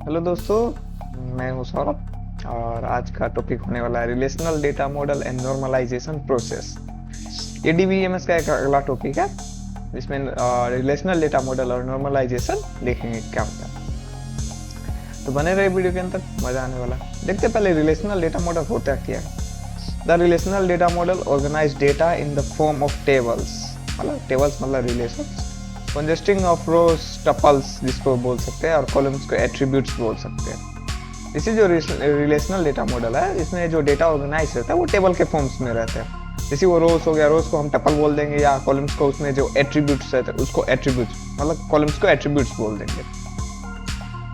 Hello दोस्तों, मैं हूं सौरभ और आज का टॉपिक होने वाला है relational data model and normalization process. ये डीबीएमएस का एक अगला टॉपिक है जिसमें रिलेशनल डेटा मॉडल और नॉर्मलाइजेशन देखेंगे क्या होता है। तो बने रहे वीडियो के अंदर, मजा आने वाला। देखते पहले रिलेशनल डेटा मॉडल होता क्या है। The relational data model organise data in the form of tables, मतलब relation consisting of rows tuples जिसको बोल सकते हैं और कॉलम्स को एट्रीब्यूट्स बोल सकते हैं। इसी जो रिलेशनल डेटा मॉडल है इसमें जो डेटा ऑर्गेनाइज रहता है वो टेबल के फॉर्म्स में रहता है। जैसे वो रोज हो गया, रोज को हम टपल बोल देंगे, या कॉलम्स को उसमें जो एट्रीब्यूट्स रहते हैं उसको एट्रीब्यूट्स मतलब कॉलम्स को एट्रीब्यूट्स बोल देंगे।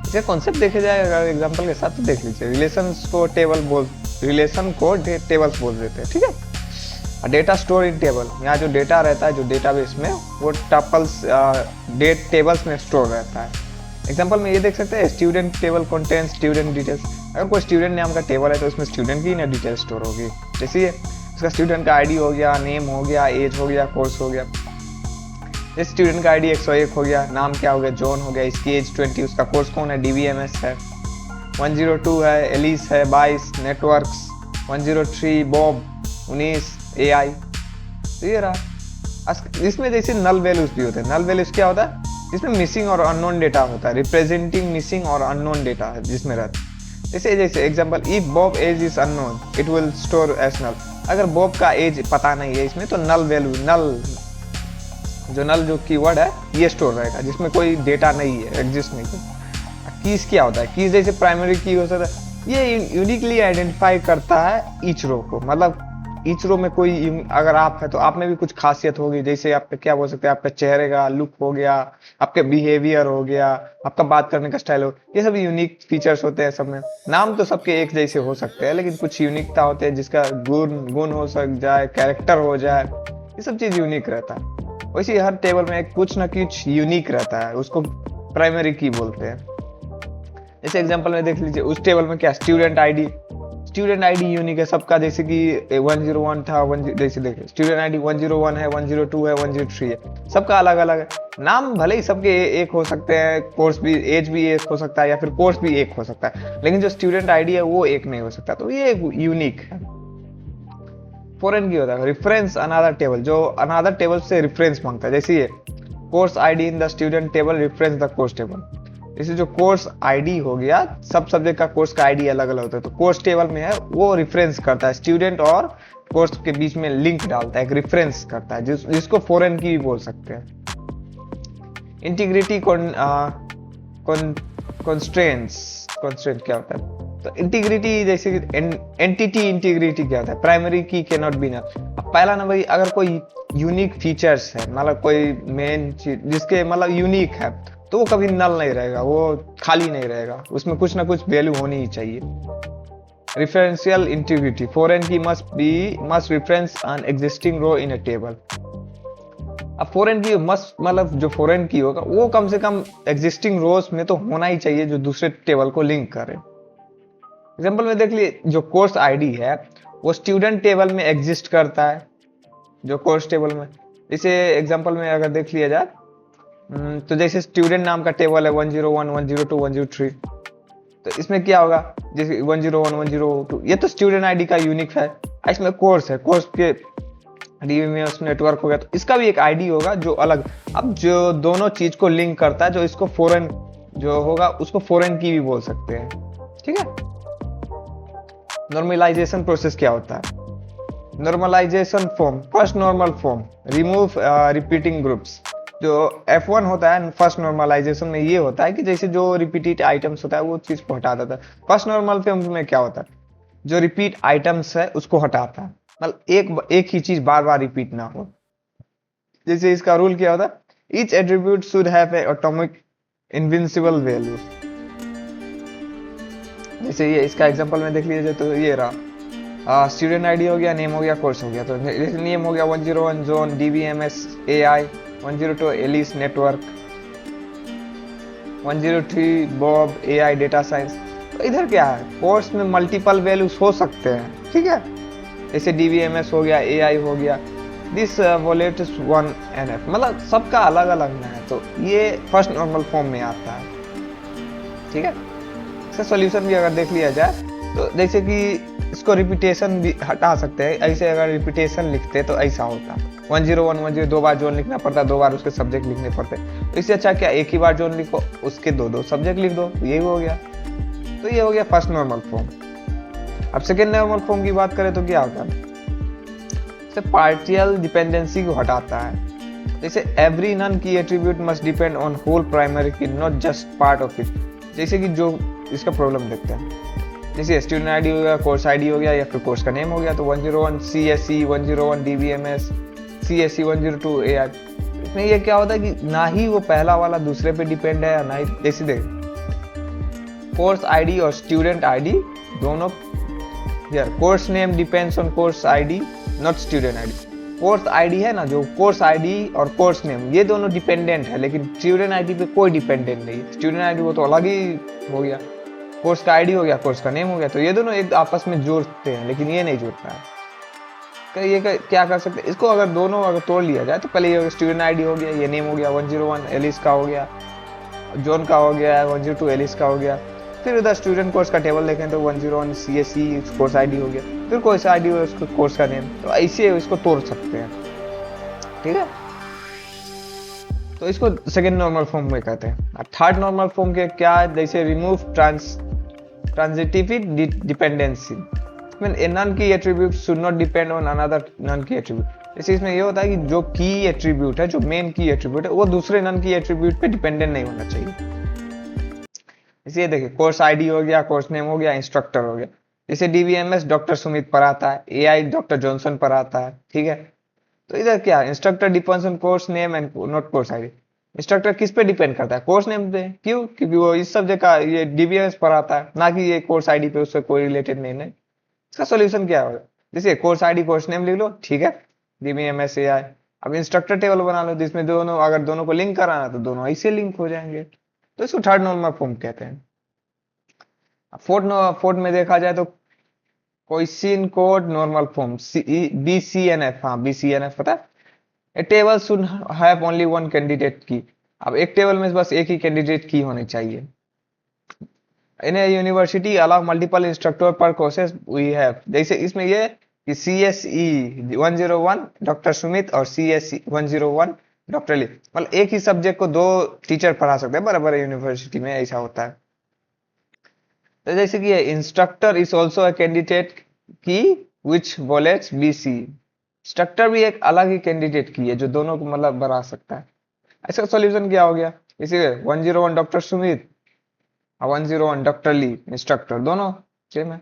इसे कॉन्सेप्ट देखे जाए अगर एग्जांपल के साथ तो देख लीजिए। रिलेशन को टेबल्स बोल देते हैं, ठीक है। डेटा स्टोर इन टेबल, यहाँ जो डेटा रहता है जो डेटाबेस में वो टपल्स टेबल्स में स्टोर रहता है। एग्जांपल में ये देख सकते हैं, student table contains student details. अगर कोई स्टूडेंट नाम का टेबल है तो उसमें स्टूडेंट की ना डिटेल स्टोर होगी। जैसे उसका स्टूडेंट का आईडी हो गया, नेम हो गया, एज हो गया, कोर्स हो गया। जैसे स्टूडेंट का आईडी 101 हो गया, नाम क्या हो गया, जॉन हो गया, इसकी एज 20, उसका कोर्स कौन है, डीबीएमएस है। 102 है, एलिस है, 22 नेटवर्क्स, 103 बॉब, 19 AI। तो ये रहा। इसमें जैसे नल वैल्यूज भी होते हैं। नल वैल्यूज क्या होता है, जिसमें मिसिंग और अननोन डेटा होता है, रिप्रेजेंटिंग मिसिंग और अननोन डेटा है जिसमें रहता है। जैसे example, if Bob age is unknown it will store age null. अगर बॉब का एज पता नहीं है इसमें तो नल वैल्यू, नल जो कीवर्ड है ये स्टोर रहेगा जिसमें कोई डेटा नहीं है, एग्जिस्ट नहीं है। कीज क्या होता है, कीज जैसे प्राइमरी की हो सकता है, ये यूनिकली आइडेंटिफाई करता है ईच रो को। मतलब ईच रो में कोई अगर आप है तो आप में भी कुछ खासियत होगी। जैसे आप पे क्या बोल सकते हैं, आपके चेहरे का लुक हो गया, आपके बिहेवियर हो गया, आपका बात करने का स्टाइल हो, ये सब यूनिक फीचर्स होते हैं सब में। नाम तो सबके एक जैसे हो सकते हैं लेकिन कुछ यूनिकता होते हैं, जिसका गुण हो सक जाए, कैरेक्टर हो जाए, ये सब चीज यूनिक रहता है। वैसे हर टेबल में कुछ ना कुछ यूनिक रहता है, उसको प्राइमरी की बोलते हैं। जैसे एग्जाम्पल में देख लीजिए, उस टेबल में क्या स्टूडेंट आईडी यूनिक है सबका। जैसे कि 101 था, जैसे देखिए स्टूडेंट आईडी 101 है, 102 है, 103 है, सबका अलग अलग है। नाम भले ही सबके एक हो सकते हैं, कोर्स भी, एज भी एक हो सकता है, या फिर कोर्स भी एक हो सकता है, लेकिन जो स्टूडेंट आईडी है वो एक नहीं हो सकता। तो ये यूनिक है। फॉरेन की होता है रेफरेंस अनदर टेबल, जो अनदर टेबल से रेफरेंस मांगता है। जैसे ये course ID in the student table reference the course table. जैसे जो कोर्स आईडी हो गया, सब सब्जेक्ट का कोर्स का आईडी अलग अलग होता है, तो कोर्स टेबल में है वो रेफरेंस करता है, स्टूडेंट और कोर्स के बीच में लिंक डालता है, एक रेफरेंस करता है, जिसको फॉरेन की भी बोल सकते हैं। इंटीग्रिटी कंस्ट्रेंट क्या होता है, तो इंटीग्रिटी जैसे एंटिटी इंटीग्रिटी क्या होता है, प्राइमरी की कैन नॉट बी नल। अब पहला नंबर, अगर कोई यूनिक फीचर्स है, मतलब कोई मेन चीज जिसके मतलब यूनिक है, तो वो कभी नल नहीं रहेगा, वो खाली नहीं रहेगा, उसमें कुछ ना कुछ वैल्यू होनी ही चाहिए। Referential integrity, foreign key must reference an existing row in a table. अब फॉरेन की मस्ट मतलब जो फॉरेन की होगा वो कम से कम एग्जिस्टिंग रोज में तो होना ही चाहिए जो दूसरे टेबल को लिंक करे। एग्जाम्पल में देख लिए, जो कोर्स आईडी है वो स्टूडेंट टेबल में एग्जिस्ट करता है, जो कोर्स टेबल में। जैसे एग्जाम्पल में अगर देख लिया जाए, तो जैसे स्टूडेंट नाम का टेबल है 101, 102, 103, तो इसमें क्या होगा, जैसे 101, 102 ये तो स्टूडेंट आईडी का यूनिक है। इसमें कोर्स है, कोर्स के डीबीएमएस नेटवर्क हो गया, तो इसका भी एक आईडी होगा जो अलग। अब जो दोनों चीज को लिंक करता है, जो इसको फॉरेन जो होगा उसको फॉरेन की भी बोल सकते हैं, ठीक है। नॉर्मलाइजेशन प्रोसेस क्या होता है, normalization form, first normal form, remove repeating groups. जो F1 होता है फर्स्ट नॉर्मलाइजेशन में, ये होता है कि जैसे जो रिपीटेड आइटम्स होता है वो चीज को हटा देता है। फर्स्ट नॉर्मल फॉर्म में क्या होता है, जो रिपीट आइटम्स है उसको हटाता है, मतलब एक ही चीज बार बार रिपीट ना हो। जैसे इसका रूल क्या होता है, each attribute should have a atomic invincible value. जैसे ये इसका एग्जांपल में देख लीजिए, तो ये रहा स्टूडेंट आईडी हो गया, नेम हो गया, कोर्स हो गया। तो जैसे नेम हो गया 101 John DBMS AI, 102 Alice network, 103 Bob AI data science. तो इधर क्या है, कोर्स में मल्टीपल वैल्यूज हो सकते हैं, ठीक है। जैसे डीबीएमएस हो गया, AI हो गया, दिस वॉलेट 1 NF, मतलब सबका अलग अलग ना है। तो ये फर्स्ट नॉर्मल फॉर्म में आता है, ठीक है। इसका सॉल्यूशन भी अगर देख लिया जाए तो जैसे कि इसको रिपीटेशन भी हटा सकते हैं। ऐसे अगर रिपीटेशन लिखते तो ऐसा होता 101 102 दो बार जोन लिखना पड़ता, दो बार उसके सब्जेक्ट लिखने पड़ते। तो इससे अच्छा क्या एक ही बार जोन लिखो, उसके दो दो सब्जेक्ट लिख दो, यही हो गया। तो ये हो गया फर्स्ट नॉर्मल फॉर्म। अब सेकेंड नॉर्मल फॉर्म की बात करें तो क्या होता है, पार्शियल डिपेंडेंसी को हटाता है। जैसे every non key attribute must depend on whole primary key, not just part of it. जैसे कि जो इसका प्रॉब्लम देखते हैं, जैसे स्टूडेंट आईडी हो गया, कोर्स आईडी हो गया, या फिर कोर्स का नेम हो गया, तो 101 CSE, 101 DBMS, CSE 102 AI। इसमें ये क्या होता है कि ना ही वो पहला वाला दूसरे पे डिपेंड है, ना ही जैसे देख कोर्स आईडी और स्टूडेंट आईडी दोनों, यार course name depends on course ID not student ID. Course ID है ना, जो कोर्स आईडी और कोर्स नेम ये दोनों डिपेंडेंट है, लेकिन स्टूडेंट आईडी पे कोई डिपेंडेंट नहीं है। स्टूडेंट आईडी वो तो अलग ही हो गया, कोर्स का आईडी हो गया, कोर्स का नेम हो गया, तो ये दोनों एक आपस में जोड़ते हैं, लेकिन ये नहीं जोड़ता है। ये क्या कर सकते हैं इसको, अगर दोनों अगर तोड़ लिया जाए तो पहले ये स्टूडेंट आईडी हो गया, ये नेम हो गया 101 एलिस का हो गया, जोन का हो गया 102 एलिस का हो गया। फिर उधर स्टूडेंट कोर्स का टेबल देखें तो 101 CSE कोर्स आईडी हो गया, फिर कोर्स आईडी हो उसको कोर्स का नेम। तो ऐसे इसको तोड़ सकते हैं, ठीक है। तो इसको सेकेंड नॉर्मल फॉर्म में कहते हैं। थर्ड नॉर्मल फॉर्म के क्या, जैसे remove transitive dependency, a non key attribute should not depend on another non key attribute. जैसे इसमें ये होता है कि जो की एट्रीब्यूट है, जो मेन की एट्रीब्यूट है, वो दूसरे नन की एट्रीब्यूट पे डिपेंडेंट नहीं होना चाहिए। इसलिए देखिए कोर्स आईडी हो गया, कोर्स नेम हो गया, इंस्ट्रक्टर हो गया। जैसे DBMS डॉक्टर सुमित पढ़ाता है, AI डॉक्टर जॉनसन पढ़ाता है, ठीक है। तो इधर क्या instructor depends on course name and not course ID. Instructor किस पे डिपेंड करता है, कोर्स नेम पे। क्यों? क्योंकि वो इस सब्जेक्ट का ये DBMS पढ़ाता है, ना कि ये कोर्स आईडी पे, उससे कोई रिलेटेड नहीं है। इसका सॉल्यूशन क्या होगा, जैसे कोर्स आईडी कोर्स नेम लिख लो, ठीक है, DBMS AI। अब इंस्ट्रक्टर टेबल बना लो जिसमें दोनों, अगर दोनों को लिंक कराना तो दोनों ऐसे लिंक हो जाएंगे। तो इसको थर्ड नॉर्मल फॉर्म कहते हैं। फोर्थ में देखा जाए तो question code normal form, BCNF। हाँ, BCNF पता है, a table should have only one candidate key. अब एक टेबल में बस एक ही कैंडिडेट की होनी चाहिए। इन ए यूनिवर्सिटी अलाउ मल्टीपल इंस्ट्रक्टर पर कोर्सेज वी हैव। जैसे इसमें ये कि CSE 101 डॉक्टर सुमित और CSE 101 डॉक्टर ली, मतलब एक ही सब्जेक्ट को दो टीचर पढ़ा सकते हैं बराबर यूनिवर्सिटी में, ऐसा होता है। तो जैसे कि instructor is also a candidate की विच वॉलेट्स BC। इंस्ट्रक्टर भी एक अलग ही कैंडिडेट की है जो दोनों को मतलब बना सकता है। इसका सॉल्यूशन क्या हो गया, इसीलिए 101 डॉक्टर सुमित और 101 डॉक्टर ली इंस्ट्रक्टर दोनों सेम है।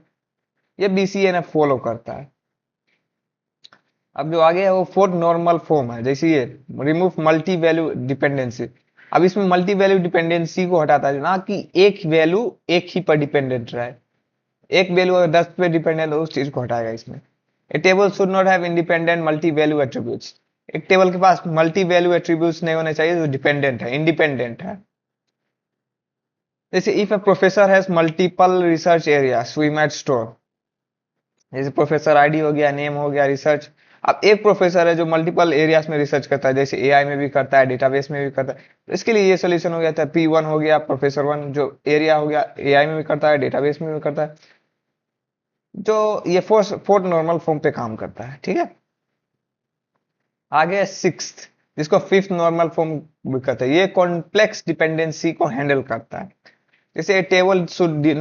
ये BCNF फॉलो करता है। अब जो आगे है वो फोर्थ नॉर्मल फॉर्म है, जैसे ये रिमूव मल्टी वैल्यू डिपेंडेंसी। अब इसमें मल्टी वैल्यू डिपेंडेंसी को हटाता है, ना कि एक वैल्यू एक ही पर डिपेंडेंट रहे। एक वैल्यू अगर 10 पे डिपेंडेंट है उस चीज को हटाएगा इसमें। A table should not have independent multi value attributes. एक टेबल के पास मल्टी वैल्यू एट्रीब्यूट्स नहीं होने चाहिए जो डिपेंडेंट है, इंडिपेंडेंट है। जैसे if a professor has multiple research areas we might store. जैसे प्रोफेसर आईडी हो गया, नेम हो गया, रिसर्च। अब एक प्रोफेसर है जो मल्टीपल एरियाज में रिसर्च करता है, जैसे AI में भी करता है, डेटाबेस में भी करता है। तो इसके लिए ये सोल्यूशन हो गया था, P1 हो गया प्रोफेसर 1, जो एरिया हो गया, AI में भी करता है, डेटाबेस में भी करता है, जो ये फोर्थ नॉर्मल फॉर्म पे काम करता है, ठीक है। आगे सिक्स्थ, जिसको फिफ्थ नॉर्मल फॉर्म भी कहते हैं, ये कॉम्प्लेक्स डिपेंडेंसी को हैंडल करता है। जैसे table should be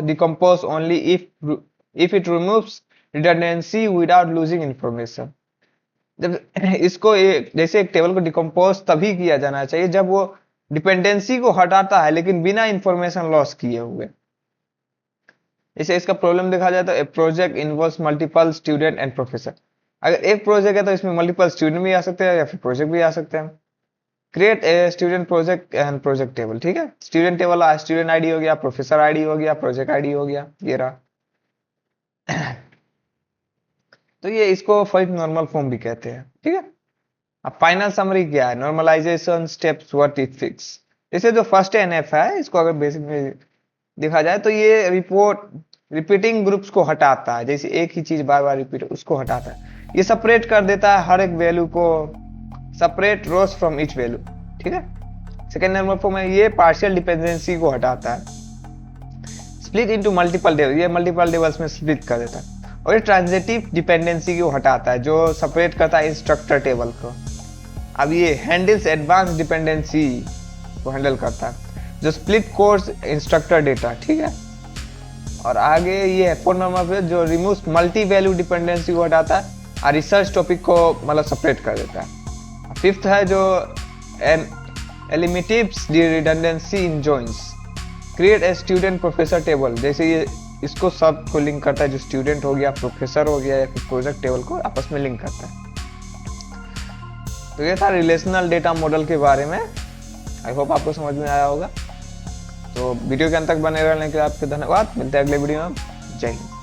decompose only if it removes redundancy without losing information. जब इसको जैसे एक टेबल को डिकम्पोज तभी किया जाना चाहिए जब वो डिपेंडेंसी को हटाता है लेकिन बिना इंफॉर्मेशन लॉस किए हुए। जैसे इसका प्रॉब्लम देखा जाए तो a project involves multiple student and professor. अगर एक प्रोजेक्ट है तो इसमें मल्टीपल स्टूडेंट भी आ सकते हैं या फिर प्रोजेक्ट भी आ सकते हैं। Create a student project and project table, ठीक है। स्टूडेंट टेबल स्टूडेंट आईडी हो गया, प्रोफेसर आईडी हो गया, प्रोजेक्ट आईडी हो गया, ये रहा। तो ये इसको फोर्थ नॉर्मल फॉर्म भी कहते हैं, ठीक है। अब फाइनल समरी क्या है, normalization steps what it fix. जैसे जो फर्स्ट NF है, इसको अगर बेसिक में देखा जाए तो ये रिपीटिंग ग्रुप्स को हटाता है। जैसे एक ही चीज बार बार रिपीट, उसको हटाता है। ये सेपरेट कर देता है हर एक वैल्यू को, separate rows from each value, ठीक है। सेकेंड नंबर फॉर्म में ये पार्शियल डिपेंडेंसी को हटाता है, स्प्लिट इनटू मल्टीपल टेबल, ये मल्टीपल टेबल्स में स्प्लिट कर देता है। और ये ट्रांजिटिव डिपेंडेंसी को हटाता है, जो सेपरेट करता है इंस्ट्रक्टर टेबल को। अब ये हैंडल्स एडवांस डिपेंडेंसी को हैंडल करता है, जो स्प्लिट कोर्स इंस्ट्रक्टर डेटा, ठीक है। और आगे ये है 4 नंबर पे, जो रिमूव्स मल्टी वैल्यू डिपेंडेंसी को हटाता है और रिसर्च टॉपिक को मतलब सेपरेट कर देता है। 5th है जो eliminates the redundancy in joins, create a student professor table, जैसे ये इसको सब को लिंक करता है, जो स्टूडेंट हो गया, प्रोफेसर हो गया या फिर प्रोजेक्ट टेबल को आपस में लिंक करता है। तो ये था रिलेशनल डेटा मॉडल के बारे में। आई होप आपको समझ में आया होगा। तो वीडियो के अंत तक बने रहने के लिए आपके धन्यवाद। मिलते हैं अगले वीडियो में। जय हिंद।